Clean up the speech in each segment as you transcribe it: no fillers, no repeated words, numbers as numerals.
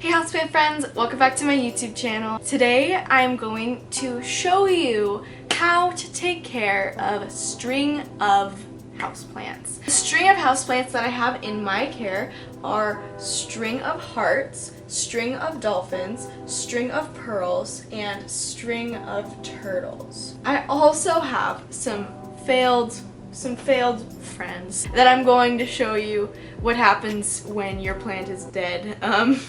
Hey Houseplant friends, welcome back to my YouTube channel. Today I'm going to show you how to take care of a string of houseplants. The string of houseplants that I have in my care are string of hearts, string of dolphins, string of pearls, and string of turtles. I also have some failed friends that I'm going to show you what happens when your plant is dead,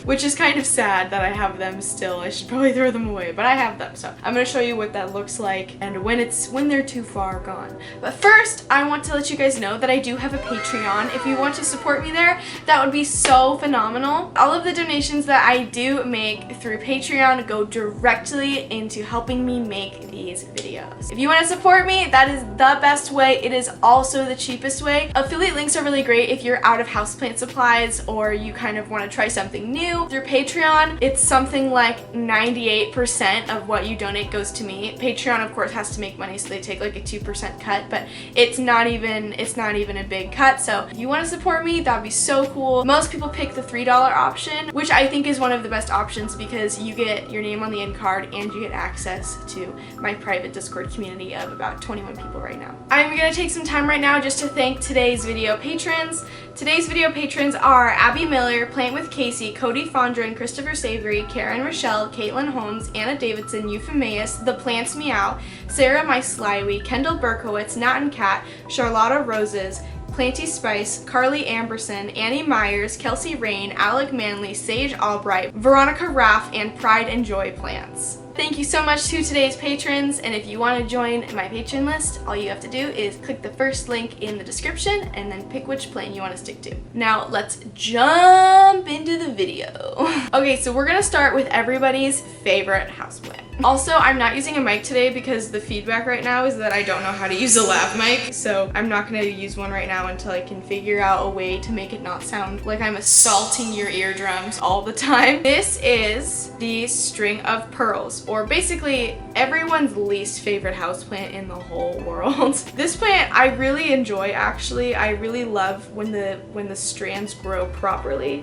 which is kind of sad that I have them still. I should probably throw them away, but I have them, so I'm going to show you what that looks like and when they're too far gone. But first, I want to let you guys know that I do have a Patreon. If you want to support me there, that would be so phenomenal. All of the donations that I do make through Patreon go directly into helping me make these videos. If you want to support me, that is the best way. It is also the cheapest way. Affiliate links are really great if you're out of houseplant supplies or you kind of want to try something new. Through Patreon, it's something like 98% of what you donate goes to me. Patreon, of course, has to make money, so they take like a 2% cut, but it's not even a big cut. So if you want to support me, that'd be so cool. Most people pick the $3 option, which I think is one of the best options because you get your name on the end card and you get access to my private Discord community of about 21 people right now. I'm gonna take some time right now just to thank today's video patrons. Today's video patrons are Abby Miller, Plant with Casey, Cody Fondren, Christopher Savory, Karen Rochelle, Caitlin Holmes, Anna Davidson, Euphemius, The Plants Meow, Sarah My Slywee, Kendall Berkowitz, Nat and Cat, Charlotta Roses, Planty Spice, Carly Amberson, Annie Myers, Kelsey Rain, Alec Manley, Sage Albright, Veronica Raff, and Pride and Joy Plants. Thank you so much to today's patrons, and if you want to join my patron list, all you have to do is click the first link in the description and then pick which plan you want to stick to. Now let's jump into the video. Okay, so we're gonna start with everybody's favorite houseplant. Also, I'm not using a mic today because the feedback right now is that I don't know how to use a lav mic, so I'm not gonna use one right now until I can figure out a way to make it not sound like I'm assaulting your eardrums all the time. This is the string of pearls, or basically everyone's least favorite houseplant in the whole world. This plant I really enjoy, actually. I really love when the strands grow properly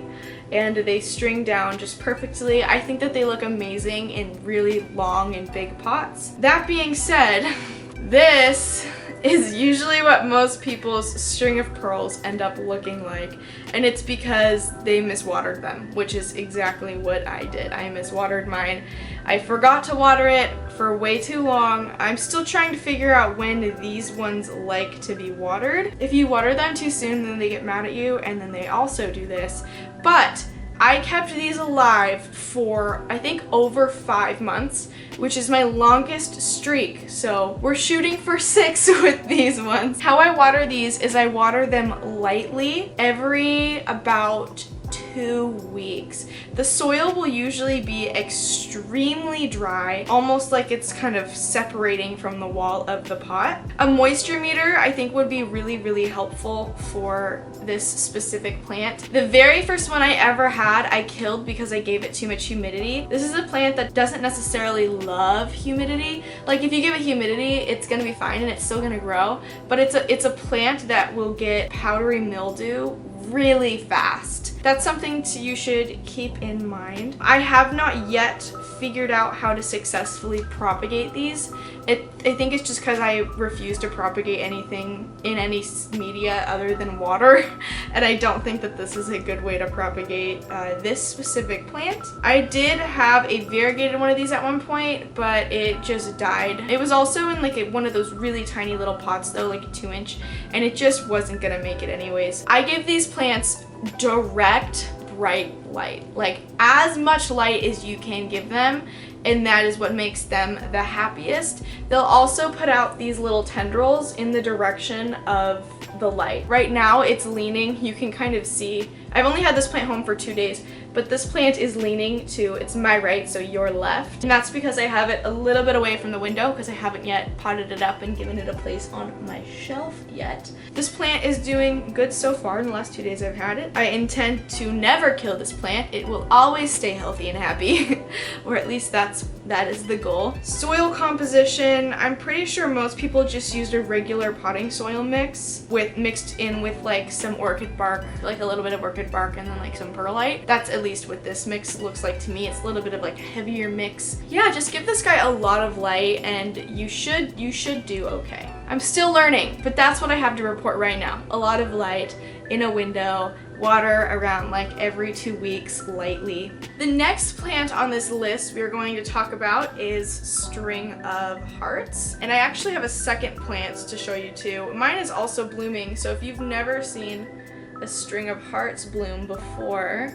and they string down just perfectly. I think that they look amazing in really long and big pots. That being said, this is usually what most people's string of pearls end up looking like, and it's because they miswatered them, which is exactly what I did. I miswatered mine. I forgot to water it for way too long. I'm still trying to figure out when these ones like to be watered. If you water them too soon, then they get mad at you, and then they also do this. But I kept these alive for, I think, over 5 months, which is my longest streak. So we're shooting for 6 with these ones. How I water these is I water them lightly every about 2 weeks. The soil will usually be extremely dry, almost like it's kind of separating from the wall of the pot. A moisture meter I think would be really, really helpful for this specific plant. The very first one I ever had, I killed because I gave it too much humidity. This is a plant that doesn't necessarily love humidity. Like if you give it humidity, it's gonna be fine and it's still gonna grow, but it's a plant that will get powdery mildew really fast. That's something you should keep in mind. I have not yet figured out how to successfully propagate these. I think it's just because I refuse to propagate anything in any media other than water, and I don't think that this is a good way to propagate this specific plant. I did have a variegated one of these at one point, but it just died. It was also in like one of those really tiny little pots though, like a 2-inch, and it just wasn't gonna make it anyways. I give these plants direct bright light, like as much light as you can give them, and that is what makes them the happiest. They'll also put out these little tendrils in the direction of the light. Right now it's leaning, you can kind of see. I've only had this plant home for 2 days, but this plant is leaning to, it's my right, so your left. And that's because I have it a little bit away from the window because I haven't yet potted it up and given it a place on my shelf yet. This plant is doing good so far in the last 2 days I've had it. I intend to never kill this plant. It will always stay healthy and happy, or at least that is the goal. Soil composition, I'm pretty sure most people just used a regular potting soil mixed in with like some orchid bark, like a little bit of orchid bark and then like some perlite. That's at at least what this mix looks like to me. It's a little bit of like a heavier mix. Yeah, just give this guy a lot of light and you should do okay. I'm still learning, but that's what I have to report right now. A lot of light in a window, water around like every 2 weeks lightly. The next plant on this list we're going to talk about is string of hearts. And I actually have a second plant to show you too. Mine is also blooming, so if you've never seen a string of hearts bloom before,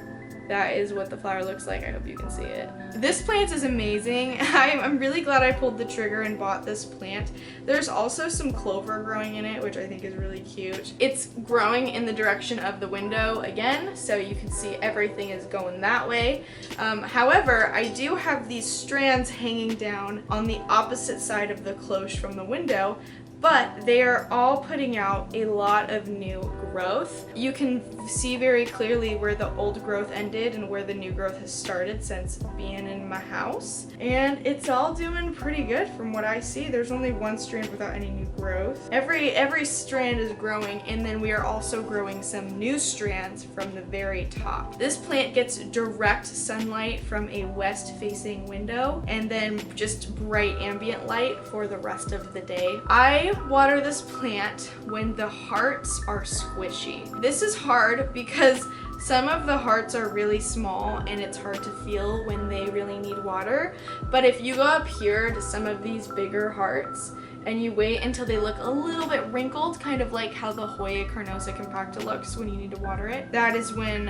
that is what the flower looks like. I hope you can see it. This plant is amazing. I'm really glad I pulled the trigger and bought this plant. There's also some clover growing in it, which I think is really cute. It's growing in the direction of the window again, so you can see everything is going that way. However, I do have these strands hanging down on the opposite side of the cloche from the window, but they are all putting out a lot of new growth. You can see very clearly where the old growth ended and where the new growth has started since being in my house. And it's all doing pretty good from what I see. There's only one strand without any new growth. Every strand is growing, and then we are also growing some new strands from the very top. This plant gets direct sunlight from a west-facing window and then just bright ambient light for the rest of the day. I water this plant when the hearts are squishy. This is hard because some of the hearts are really small and it's hard to feel when they really need water. But if you go up here to some of these bigger hearts and you wait until they look a little bit wrinkled, kind of like how the Hoya carnosa compacta looks when you need to water it, that is when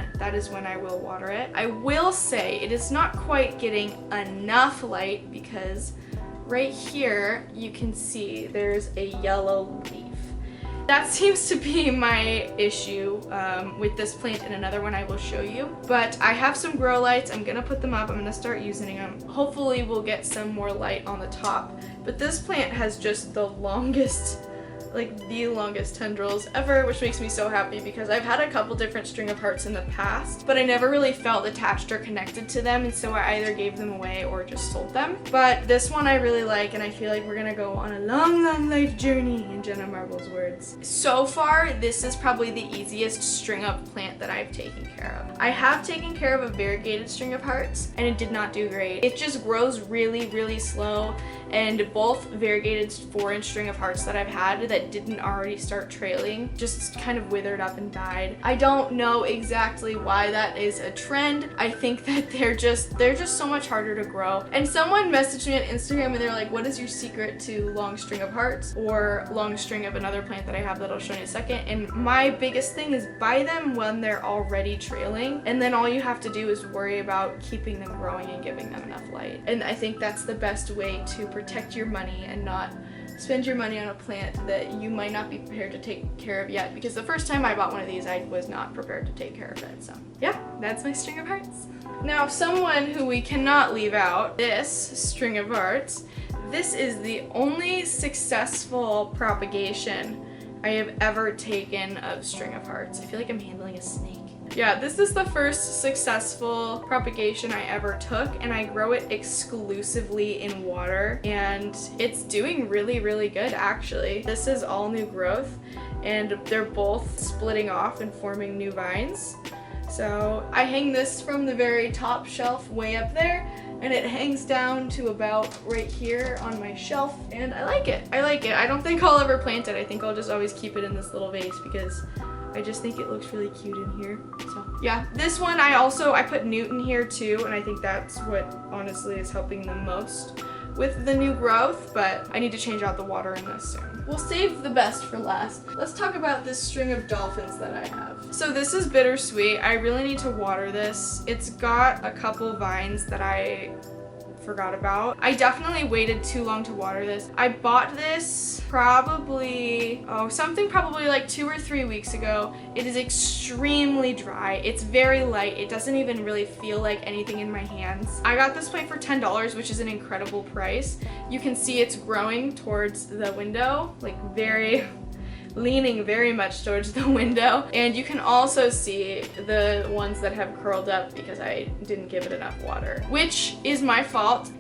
I will water it. I will say it is not quite getting enough light because right here, you can see there's a yellow leaf. That seems to be my issue with this plant and another one I will show you. But I have some grow lights. I'm gonna put them up. I'm gonna start using them. Hopefully we'll get some more light on the top. But this plant has just the longest tendrils ever, which makes me so happy because I've had a couple different string of hearts in the past, but I never really felt attached or connected to them, and so I either gave them away or just sold them. But this one I really like, and I feel like we're gonna go on a long, long life journey, in Jenna Marbles' words. So far, this is probably the easiest string of plant that I've taken care of. I have taken care of a variegated string of hearts, and it did not do great. It just grows really, really slow, and both variegated 4-inch string of hearts that I've had that didn't already start trailing just kind of withered up and died. I don't know exactly why that is a trend. I think that they're just so much harder to grow. And someone messaged me on Instagram and they're like, what is your secret to long string of hearts or long string of another plant that I have that I'll show you in a second? And my biggest thing is buy them when they're already trailing, and then all you have to do is worry about keeping them growing and giving them enough light. And I think that's the best way to protect your money and not spend your money on a plant that you might not be prepared to take care of yet, because the first time I bought one of these I was not prepared to take care of it. So yeah, that's my string of hearts. Now, someone who we cannot leave out this string of hearts, this is the only successful propagation I have ever taken of string of hearts. I feel like I'm handling a snake. Yeah, this is the first successful propagation I ever took, and I grow it exclusively in water, and it's doing really, really good actually. This is all new growth, and they're both splitting off and forming new vines. So I hang this from the very top shelf way up there, and it hangs down to about right here on my shelf, and I like it. I like it. I don't think I'll ever plant it. I think I'll just always keep it in this little vase because I just think it looks really cute in here. So yeah, this one I put newt in here too, and I think that's what honestly is helping them most with the new growth, but I need to change out the water in this soon. We'll save the best for last. Let's talk about this string of dolphins that I have. So this is bittersweet. I really need to water this. It's got a couple vines that I forgot about. I definitely waited too long to water this. I bought this probably like 2 or 3 weeks ago. It is extremely dry. It's very light. It doesn't even really feel like anything in my hands. I got this plant for $10, which is an incredible price. You can see it's growing towards the window, like very leaning very much towards the window. And you can also see the ones that have curled up because I didn't give it enough water, which is my fault.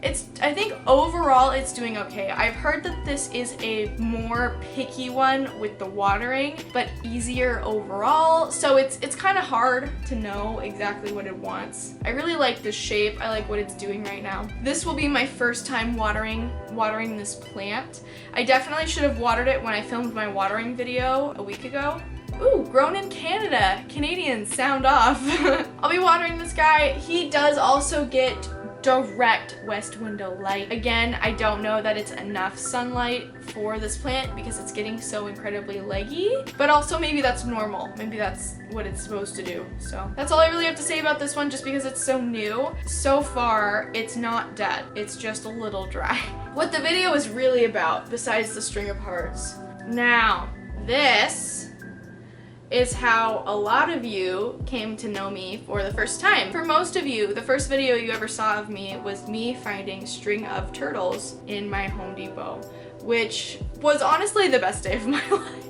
I think overall it's doing okay. I've heard that this is a more picky one with the watering, but easier overall. So it's kind of hard to know exactly what it wants. I really like the shape. I like what it's doing right now. This will be my first time watering this plant. I definitely should have watered it when I filmed my watering video a week ago. Ooh, grown in Canada. Canadians, sound off. I'll be watering this guy. He does also get direct west window light. Again, I don't know that it's enough sunlight for this plant because it's getting so incredibly leggy, but also maybe that's normal. Maybe that's what it's supposed to do. So that's all I really have to say about this one, just because it's so new. So far, it's not dead. It's just a little dry. What the video is really about, besides the string of hearts. Now, this is how a lot of you came to know me for the first time. For most of you, the first video you ever saw of me was me finding string of turtles in my Home Depot, which was honestly the best day of my life.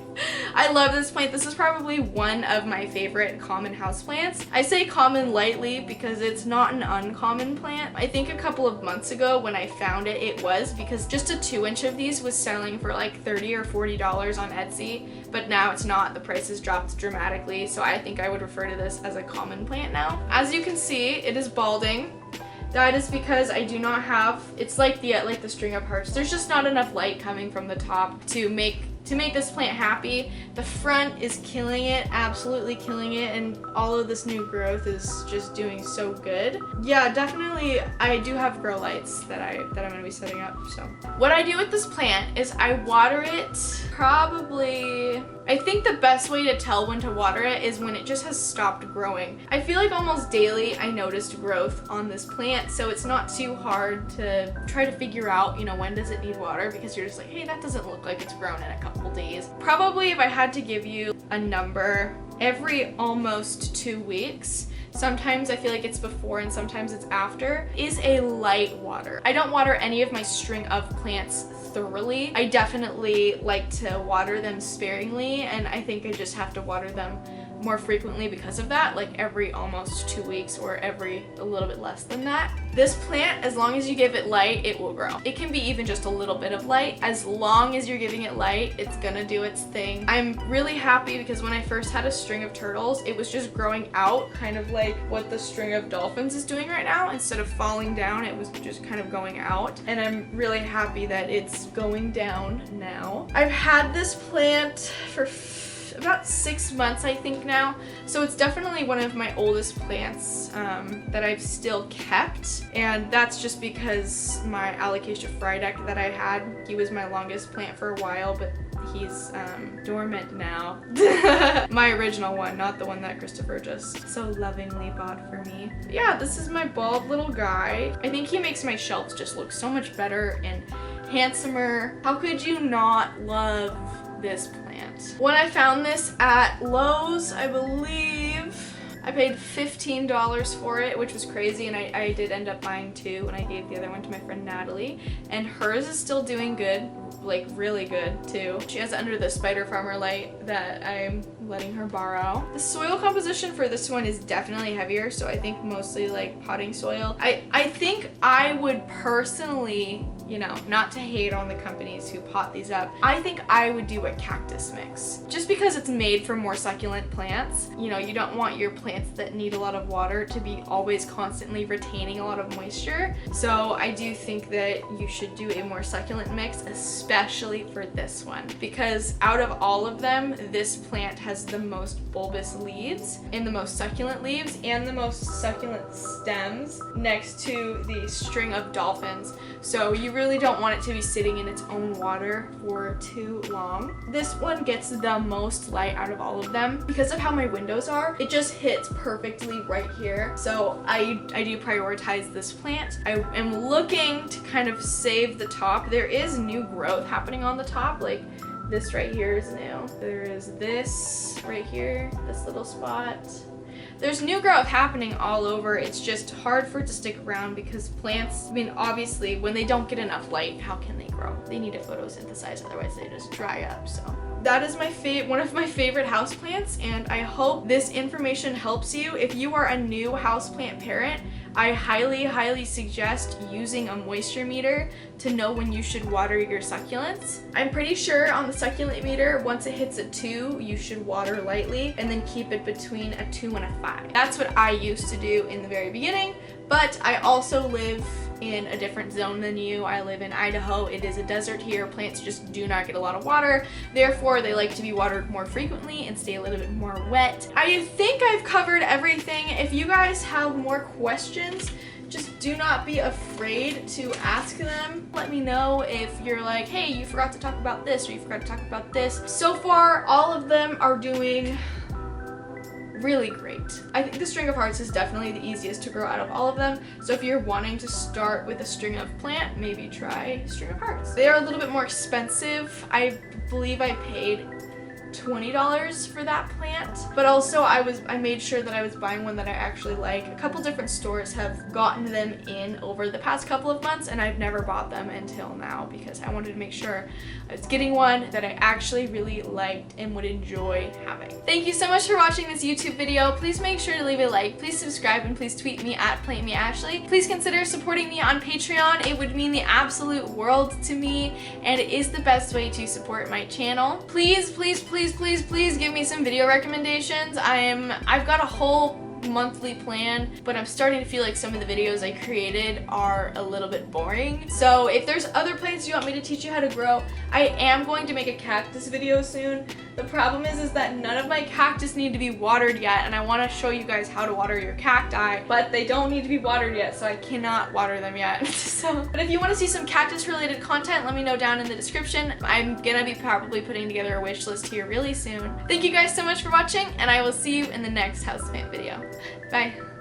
I love this plant. This is probably one of my favorite common houseplants. I say common lightly because it's not an uncommon plant. I think a couple of months ago when I found it, it was, because just a 2-inch of these was selling for like $30 or $40 on Etsy, but now it's not. The price has dropped dramatically, so I think I would refer to this as a common plant now. As you can see, it is balding. That is because I do not have, it's like the string of hearts. There's just not enough light coming from the top to make this plant happy. The front is killing it, absolutely killing it, and all of this new growth is just doing so good. Yeah, definitely I do have grow lights that I'm gonna be setting up. So what I do with this plant is I water it probably, I think the best way to tell when to water it is when it just has stopped growing. I feel like almost daily I noticed growth on this plant, so it's not too hard to try to figure out, you know, when does it need water, because you're just like, hey, that doesn't look like it's grown in a couple days. Probably if I had to give you a number, every almost 2 weeks. Sometimes I feel like it's before and sometimes it's after, is a light water. I don't water any of my string of plants thoroughly. I definitely like to water them sparingly, and I think I just have to water them more frequently because of that, like every almost 2 weeks or every a little bit less than that. This plant, as long as you give it light, it will grow. It can be even just a little bit of light. As long as you're giving it light, it's gonna do its thing. I'm really happy because when I first had a string of turtles, it was just growing out, kind of like what the string of dolphins is doing right now. Instead of falling down, it was just kind of going out. And I'm really happy that it's going down now. I've had this plant for about 6 months, I think now. So it's definitely one of my oldest plants that I've still kept. And that's just because my alocasia frydek that I had, he was my longest plant for a while, but he's dormant now. My original one, not the one that Christopher just so lovingly bought for me. But yeah, this is my bald little guy. I think he makes my shelves just look so much better and handsomer. How could you not love this plant? When I found this at Lowe's, I believe, I paid $15 for it, which was crazy, and I did end up buying 2, and I gave the other one to my friend Natalie, and hers is still doing good, like really good too. She has it under the Spider Farmer light that I'm letting her borrow. The soil composition for this one is definitely heavier, so I think mostly like potting soil. I think I would personally, you know, not to hate on the companies who pot these up, I think I would do a cactus mix. Just because it's made for more succulent plants. You know, you don't want your plants that need a lot of water to be always constantly retaining a lot of moisture. So I do think that you should do a more succulent mix, especially for this one. Because out of all of them, this plant has the most bulbous leaves and the most succulent leaves and the most succulent stems next to the string of dolphins. So you really don't want it to be sitting in its own water for too long. This one gets the most light out of all of them. Because of how my windows are, it just hits perfectly right here. So I do prioritize this plant. I am looking to kind of save the top. There is new growth happening on the top, like this right here is new. There is this right here, this little spot. There's new growth happening all over. It's just hard for it to stick around because plants, I mean, obviously when they don't get enough light, how can they grow? They need to photosynthesize, otherwise they just dry up. So that is one of my favorite houseplants, and I hope this information helps you. If you are a new houseplant parent, I highly suggest using a moisture meter to know when you should water your succulents. I'm pretty sure on the succulent meter, once it hits a 2, you should water lightly and then keep it between a 2 and a 5. That's what I used to do in the very beginning, but I also live in a different zone than you. I live in Idaho. It is a desert here. Plants just do not get a lot of water. Therefore, they like to be watered more frequently and stay a little bit more wet. I think I've covered everything. If you guys have more questions, just do not be afraid to ask them. Let me know if you're like, hey, you forgot to talk about this or you forgot to talk about this. So far, all of them are doing really great. I think the string of hearts is definitely the easiest to grow out of all of them. So if you're wanting to start with a string of plant, maybe try string of hearts. They are a little bit more expensive. I believe I paid $20 for that plant, but also I made sure that I was buying one that I actually like. A couple different stores have gotten them in over the past couple of months, and I've never bought them until now because I wanted to make sure I was getting one that I actually really liked and would enjoy having. Thank you so much for watching this YouTube video. Please make sure to leave a like, please subscribe, and please tweet me at PlantMeAshley. Please consider supporting me on Patreon. It would mean the absolute world to me, and it is the best way to support my channel. Please give me some video recommendations. I've got a whole monthly plan, but I'm starting to feel like some of the videos I created are a little bit boring. So if there's other plants you want me to teach you how to grow, I am going to make a cactus video soon. The problem is that none of my cactus need to be watered yet, and I want to show you guys how to water your cacti, but they don't need to be watered yet, so I cannot water them yet. But if you want to see some cactus related content, let me know down in the description. I'm gonna be probably putting together a wish list here really soon. Thank you guys so much for watching, and I will see you in the next houseplant video. Bye.